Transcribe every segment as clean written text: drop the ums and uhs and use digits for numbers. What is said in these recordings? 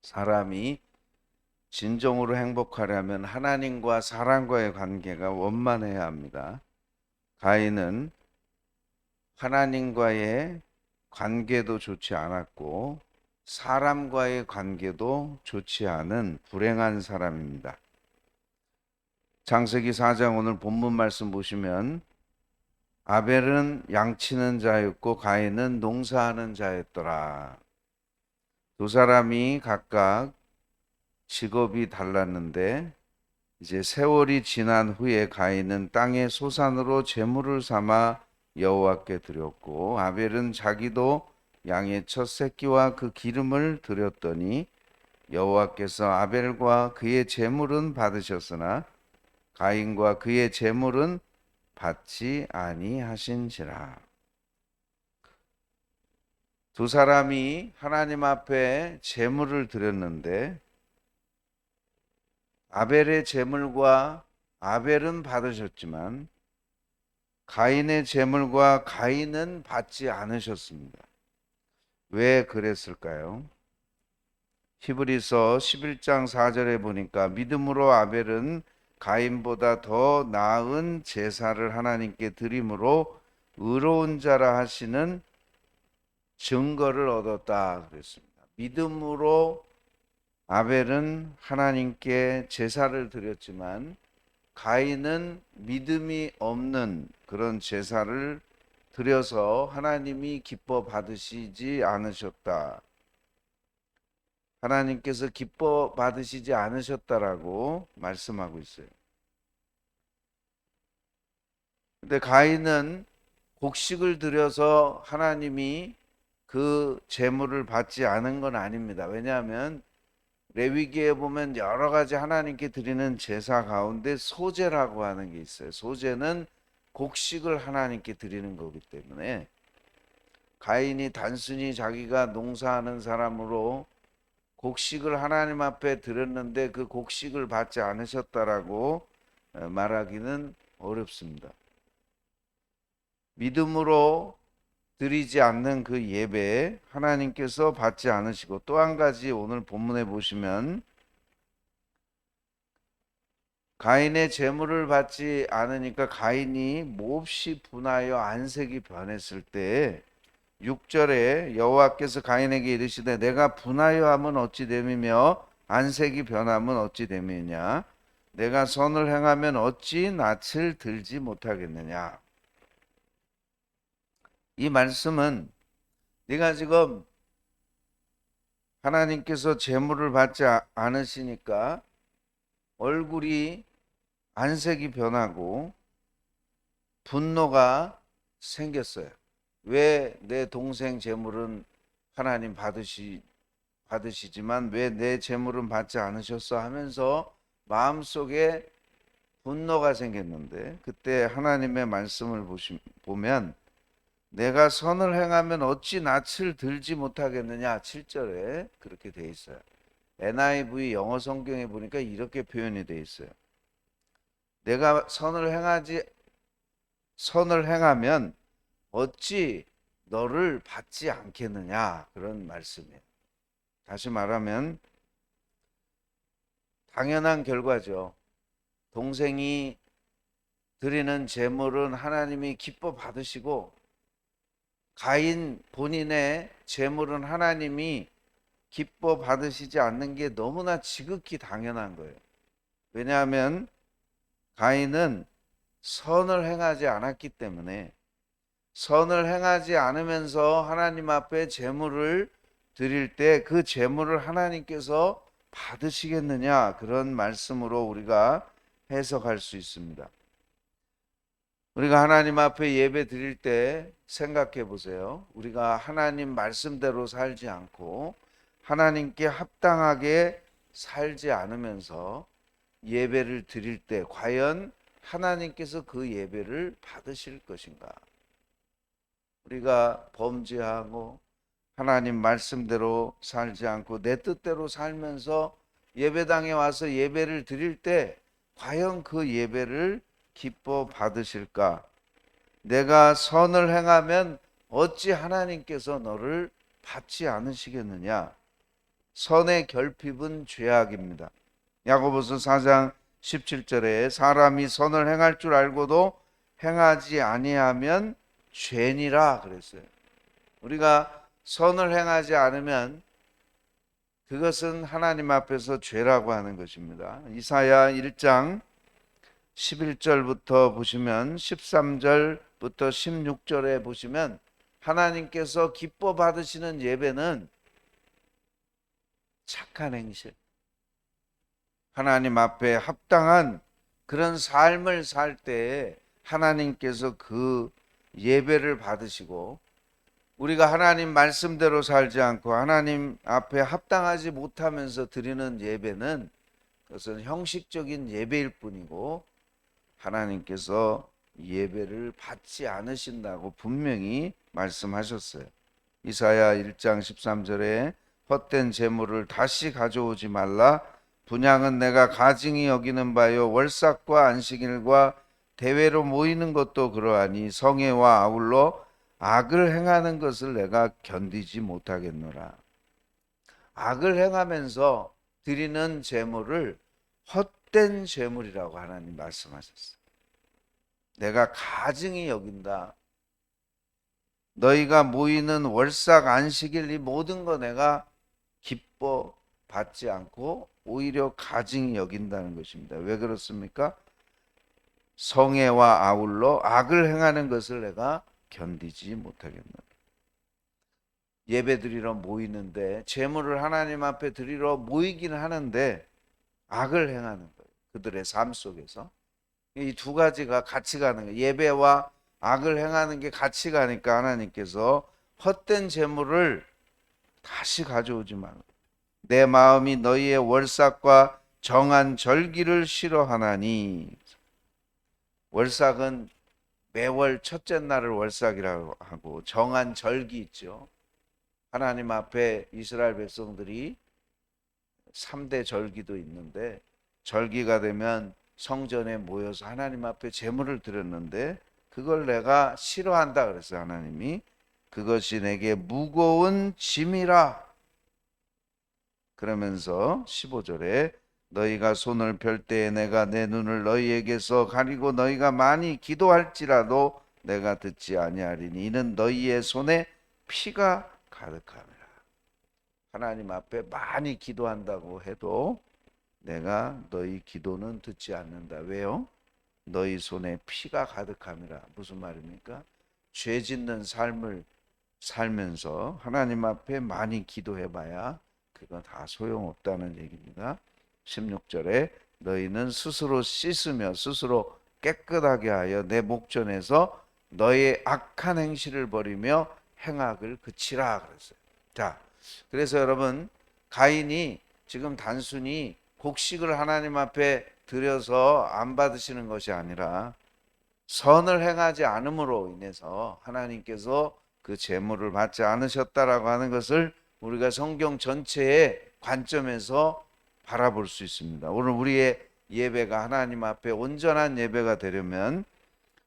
사람이 진정으로 행복하려면 하나님과 사람과의 관계가 원만해야 합니다. 가인은 하나님과의 관계도 좋지 않았고 사람과의 관계도 좋지 않은 불행한 사람입니다. 창세기 4장 오늘 본문 말씀 보시면 아벨은 양치는 자였고 가인은 농사하는 자였더라. 두 사람이 각각 직업이 달랐는데 이제 세월이 지난 후에 가인은 땅의 소산으로 제물을 삼아 여호와께 드렸고 아벨은 자기도 양의 첫 새끼와 그 기름을 드렸더니 여호와께서 아벨과 그의 제물은 받으셨으나 가인과 그의 제물은 받지 아니하신지라. 두 사람이 하나님 앞에 제물을 드렸는데 아벨의 제물과 아벨은 받으셨지만 가인의 제물과 가인은 받지 않으셨습니다. 왜 그랬을까요? 히브리서 11장 4절에 보니까 믿음으로 아벨은 가인보다 더 나은 제사를 하나님께 드림으로 의로운 자라 하시는 증거를 얻었다 그랬습니다. 믿음으로 아벨은 하나님께 제사를 드렸지만 가인은 믿음이 없는 그런 제사를 드려서 하나님이 기뻐 받으시지 않으셨다. 하나님께서 기뻐 받으시지 않으셨다라고 말씀하고 있어요. 근데 가인은 곡식을 드려서 하나님이 그 제물을 받지 않은 건 아닙니다. 왜냐하면 레위기에 보면 여러 가지 하나님께 드리는 제사 가운데 소제라고 하는 게 있어요. 소제는 곡식을 하나님께 드리는 거기 때문에 가인이 단순히 자기가 농사하는 사람으로 곡식을 하나님 앞에 드렸는데 그 곡식을 받지 않으셨다라고 말하기는 어렵습니다. 믿음으로 드리지 않는 그 예배에 하나님께서 받지 않으시고 또 한 가지 오늘 본문에 보시면 가인의 제물을 받지 않으니까 가인이 몹시 분하여 안색이 변했을 때 6절에 여호와께서 가인에게 이르시되 내가 분하여 함은 어찌 됨이며 안색이 변함은 어찌 됨이냐 내가 선을 행하면 어찌 낯을 들지 못하겠느냐. 이 말씀은 네가 지금 하나님께서 제물을 받지 않으시니까 얼굴이 안색이 변하고 분노가 생겼어요. 왜 내 동생 제물은 하나님 받으시지만 왜 내 제물은 받지 않으셨어 하면서 마음속에 분노가 생겼는데 그때 하나님의 말씀을 보면 내가 선을 행하면 어찌 낯을 들지 못하겠느냐 7절에 그렇게 돼 있어요. NIV 영어 성경에 보니까 이렇게 표현이 돼 있어요. 내가 선을 행하면 어찌 너를 받지 않겠느냐 그런 말씀이에요. 다시 말하면 당연한 결과죠. 동생이 드리는 제물은 하나님이 기뻐 받으시고 가인 본인의 제물은 하나님이 기뻐 받으시지 않는 게 너무나 지극히 당연한 거예요. 왜냐하면 가인은 선을 행하지 않았기 때문에 선을 행하지 않으면서 하나님 앞에 제물을 드릴 때 그 제물을 하나님께서 받으시겠느냐 그런 말씀으로 우리가 해석할 수 있습니다. 우리가 하나님 앞에 예배 드릴 때 생각해 보세요. 우리가 하나님 말씀대로 살지 않고 하나님께 합당하게 살지 않으면서 예배를 드릴 때 과연 하나님께서 그 예배를 받으실 것인가? 우리가 범죄하고 하나님 말씀대로 살지 않고 내 뜻대로 살면서 예배당에 와서 예배를 드릴 때 과연 그 예배를 기뻐 받으실까? 내가 선을 행하면 어찌 하나님께서 너를 받지 않으시겠느냐? 선의 결핍은 죄악입니다. 야고보서 4장 17절에 사람이 선을 행할 줄 알고도 행하지 아니하면 죄니라 그랬어요. 우리가 선을 행하지 않으면 그것은 하나님 앞에서 죄라고 하는 것입니다. 이사야 1장 11절부터 보시면 13절부터 16절에 보시면 하나님께서 기뻐 받으시는 예배는 착한 행실, 하나님 앞에 합당한 그런 삶을 살 때에 하나님께서 그 예배를 받으시고, 우리가 하나님 말씀대로 살지 않고 하나님 앞에 합당하지 못하면서 드리는 예배는 그것은 형식적인 예배일 뿐이고 하나님께서 예배를 받지 않으신다고 분명히 말씀하셨어요. 이사야 1장 13절에 헛된 재물을 다시 가져오지 말라. 분향은 내가 가증히 여기는 바요 월삭과 안식일과 대회로 모이는 것도 그러하니 성회와 아울러 악을 행하는 것을 내가 견디지 못하겠노라. 악을 행하면서 드리는 재물을 헛된 재물이라고 하나님 말씀하셨어요. 내가 가증히 여긴다. 너희가 모이는 월삭 안식일 이 모든 거 내가 기뻐 받지 않고 오히려 가증히 여긴다는 것입니다. 왜 그렇습니까? 성애와 아울러 악을 행하는 것을 내가 견디지 못하겠노라. 예배 드리러 모이는데 제물을 하나님 앞에 드리러 모이긴 하는데 악을 행하는 거예요. 그들의 삶 속에서. 이 두 가지가 같이 가는 거예요. 예배와 악을 행하는 게 같이 가니까 하나님께서 헛된 재물을 다시 가져오지 말고 내 마음이 너희의 월삭과 정한 절기를 싫어하나니. 월삭은 매월 첫째 날을 월삭이라고 하고 정한 절기 있죠. 하나님 앞에 이스라엘 백성들이 3대 절기도 있는데 절기가 되면 성전에 모여서 하나님 앞에 제물을 드렸는데 그걸 내가 싫어한다 그랬어요. 하나님이 그것이 내게 무거운 짐이라. 그러면서 15절에 너희가 손을 펼 때에 내가 내 눈을 너희에게서 가리고 너희가 많이 기도할지라도 내가 듣지 아니하리니 이는 너희의 손에 피가 가득함이라. 하나님 앞에 많이 기도한다고 해도 내가 너희 기도는 듣지 않는다. 왜요? 너희 손에 피가 가득함이라. 무슨 말입니까? 죄 짓는 삶을 살면서 하나님 앞에 많이 기도해봐야 그건 다 소용없다는 얘기입니다. 16절에 너희는 스스로 씻으며 스스로 깨끗하게 하여 내 목전에서 너의 악한 행실을 버리며 행악을 그치라 그랬어요. 자, 그래서 여러분 가인이 지금 단순히 곡식을 하나님 앞에 드려서 안 받으시는 것이 아니라 선을 행하지 않음으로 인해서 하나님께서 그 제물을 받지 않으셨다라고 하는 것을 우리가 성경 전체의 관점에서 바라볼 수 있습니다. 오늘 우리의 예배가 하나님 앞에 온전한 예배가 되려면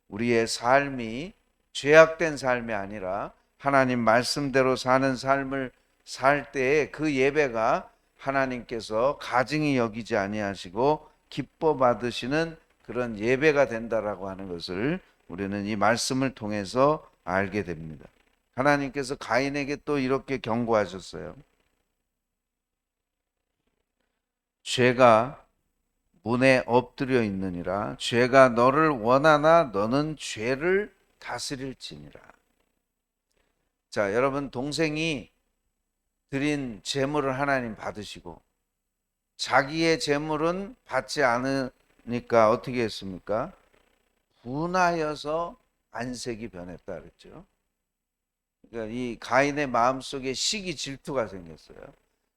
우리의 삶이 죄악된 삶이 아니라 하나님 말씀대로 사는 삶을 살 때에 그 예배가 하나님께서 가증히 여기지 아니하시고 기뻐 받으시는 그런 예배가 된다라고 하는 것을 우리는 이 말씀을 통해서 알게 됩니다. 하나님께서 가인에게 또 이렇게 경고하셨어요. 죄가 문에 엎드려 있느니라. 죄가 너를 원하나 너는 죄를 다스릴지니라. 자, 여러분 동생이 드린 재물을 하나님 받으시고 자기의 재물은 받지 않으니까 어떻게 했습니까? 분하여서 안색이 변했다 그랬죠. 그러니까 이 가인의 마음속에 시기 질투가 생겼어요.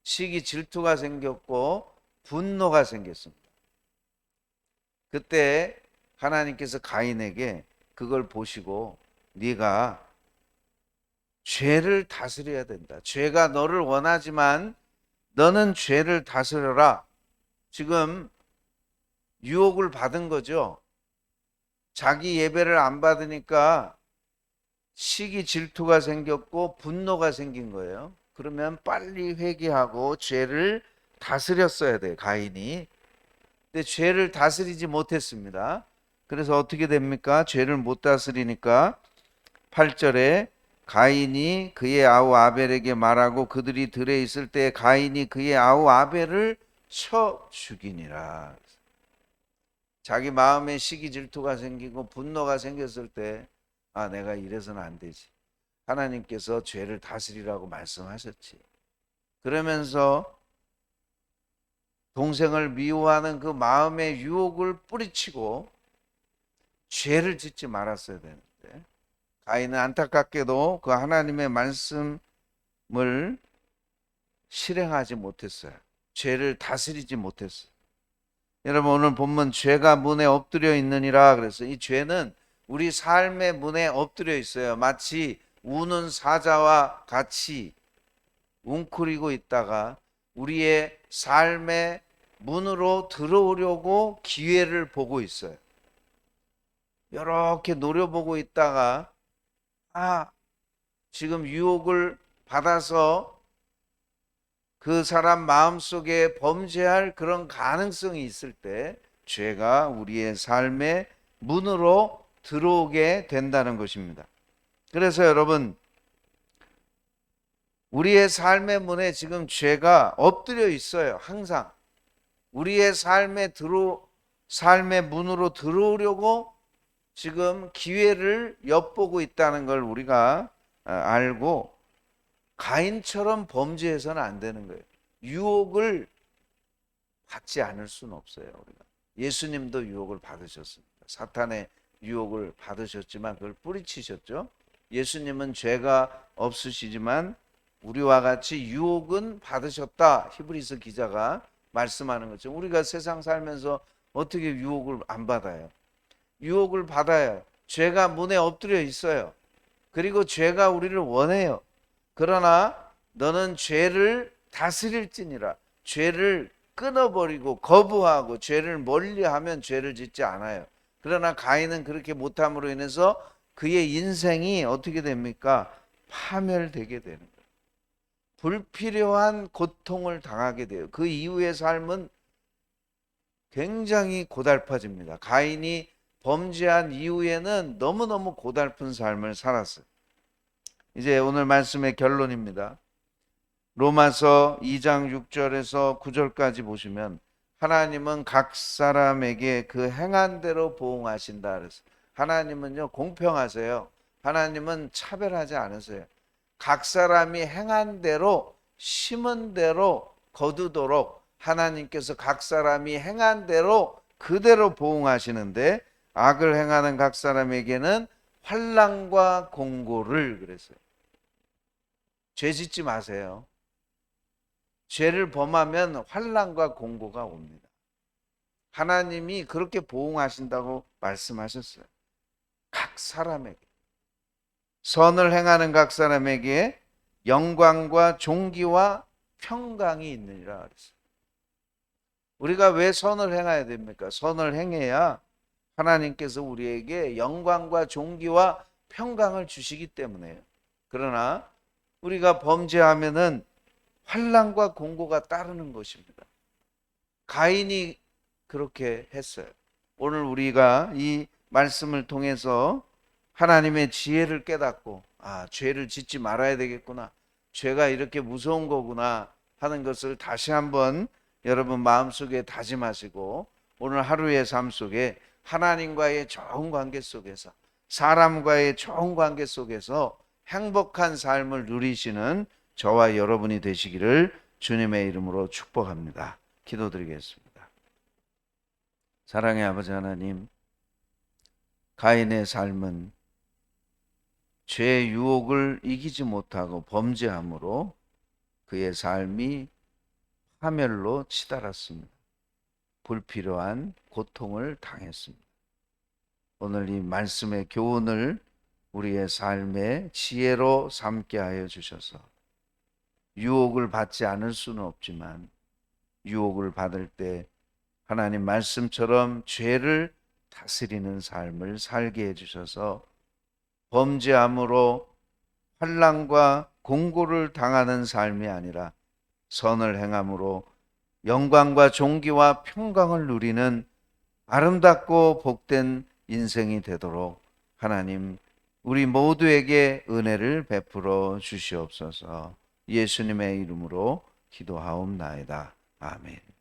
시기 질투가 생겼고 분노가 생겼습니다. 그때 하나님께서 가인에게 그걸 보시고 네가 죄를 다스려야 된다. 죄가 너를 원하지만 너는 죄를 다스려라. 지금 유혹을 받은 거죠. 자기 예배를 안 받으니까 시기 질투가 생겼고 분노가 생긴 거예요. 그러면 빨리 회개하고 죄를 다스렸어야 돼, 가인이. 근데 죄를 다스리지 못했습니다. 그래서 어떻게 됩니까? 죄를 못 다스리니까 8절에 가인이 그의 아우 아벨에게 말하고 그들이 들에 있을 때 가인이 그의 아우 아벨을 쳐 죽이니라. 자기 마음에 시기 질투가 생기고 분노가 생겼을 때, 아, 내가 이래서는 안 되지. 하나님께서 죄를 다스리라고 말씀하셨지. 그러면서 동생을 미워하는 그 마음의 유혹을 뿌리치고 죄를 짓지 말았어야 되는데, 가인은 안타깝게도 그 하나님의 말씀을 실행하지 못했어요. 죄를 다스리지 못했어요. 여러분, 오늘 본문 죄가 문에 엎드려 있느니라 그래서 이 죄는 우리 삶의 문에 엎드려 있어요. 마치 우는 사자와 같이 웅크리고 있다가 우리의 삶의 문으로 들어오려고 기회를 보고 있어요. 이렇게 노려보고 있다가 지금 유혹을 받아서 그 사람 마음속에 범죄할 그런 가능성이 있을 때 죄가 우리의 삶의 문으로 들어오게 된다는 것입니다. 그래서 여러분, 우리의 삶의 문에 지금 죄가 엎드려 있어요. 항상 우리의 삶의 문으로 들어오려고 지금 기회를 엿보고 있다는 걸 우리가 알고 가인처럼 범죄해서는 안 되는 거예요. 유혹을 받지 않을 수는 없어요. 우리가 예수님도 유혹을 받으셨습니다. 사탄의 유혹을 받으셨지만 그걸 뿌리치셨죠. 예수님은 죄가 없으시지만 우리와 같이 유혹은 받으셨다. 히브리서 기자가 말씀하는 것처럼 우리가 세상 살면서 어떻게 유혹을 안 받아요? 유혹을 받아요. 죄가 문에 엎드려 있어요. 그리고 죄가 우리를 원해요. 그러나 너는 죄를 다스릴지니라. 죄를 끊어버리고 거부하고 죄를 멀리하면 죄를 짓지 않아요. 그러나 가인은 그렇게 못함으로 인해서 그의 인생이 어떻게 됩니까? 파멸되게 되는 거예요. 불필요한 고통을 당하게 돼요. 그 이후의 삶은 굉장히 고달파집니다. 가인이 범죄한 이후에는 너무너무 고달픈 삶을 살았어요. 이제 오늘 말씀의 결론입니다. 로마서 2장 6절에서 9절까지 보시면 하나님은 각 사람에게 그 행한 대로 보응하신다 그랬어요. 하나님은요, 공평하세요. 하나님은 차별하지 않으세요. 각 사람이 행한 대로 심은 대로 거두도록 하나님께서 각 사람이 행한 대로 그대로 보응하시는데 악을 행하는 각 사람에게는 환난과 공고를 그랬어요. 죄 짓지 마세요. 죄를 범하면 환난과 공고가 옵니다. 하나님이 그렇게 보응하신다고 말씀하셨어요. 각 사람에게. 선을 행하는 각 사람에게 영광과 존귀와 평강이 있느니라 그랬어요. 우리가 왜 선을 행해야 됩니까? 선을 행해야 하나님께서 우리에게 영광과 존귀와 평강을 주시기 때문에요. 그러나 우리가 범죄하면은 환난과 공고가 따르는 것입니다. 가인이 그렇게 했어요. 오늘 우리가 이 말씀을 통해서 하나님의 지혜를 깨닫고 죄를 짓지 말아야 되겠구나. 죄가 이렇게 무서운 거구나 하는 것을 다시 한번 여러분 마음속에 다짐하시고 오늘 하루의 삶 속에 하나님과의 좋은 관계 속에서 사람과의 좋은 관계 속에서 행복한 삶을 누리시는 저와 여러분이 되시기를 주님의 이름으로 축복합니다. 기도드리겠습니다. 사랑의 아버지 하나님, 가인의 삶은 죄의 유혹을 이기지 못하고 범죄함으로 그의 삶이 파멸로 치달았습니다. 불필요한 고통을 당했습니다. 오늘 이 말씀의 교훈을 우리의 삶의 지혜로 삼게 하여 주셔서 유혹을 받지 않을 수는 없지만 유혹을 받을 때 하나님 말씀처럼 죄를 다스리는 삶을 살게 해주셔서 범죄함으로 환난과 공고를 당하는 삶이 아니라 선을 행함으로 영광과 존귀와 평강을 누리는 아름답고 복된 인생이 되도록 하나님 우리 모두에게 은혜를 베풀어 주시옵소서. 예수님의 이름으로 기도하옵나이다. 아멘.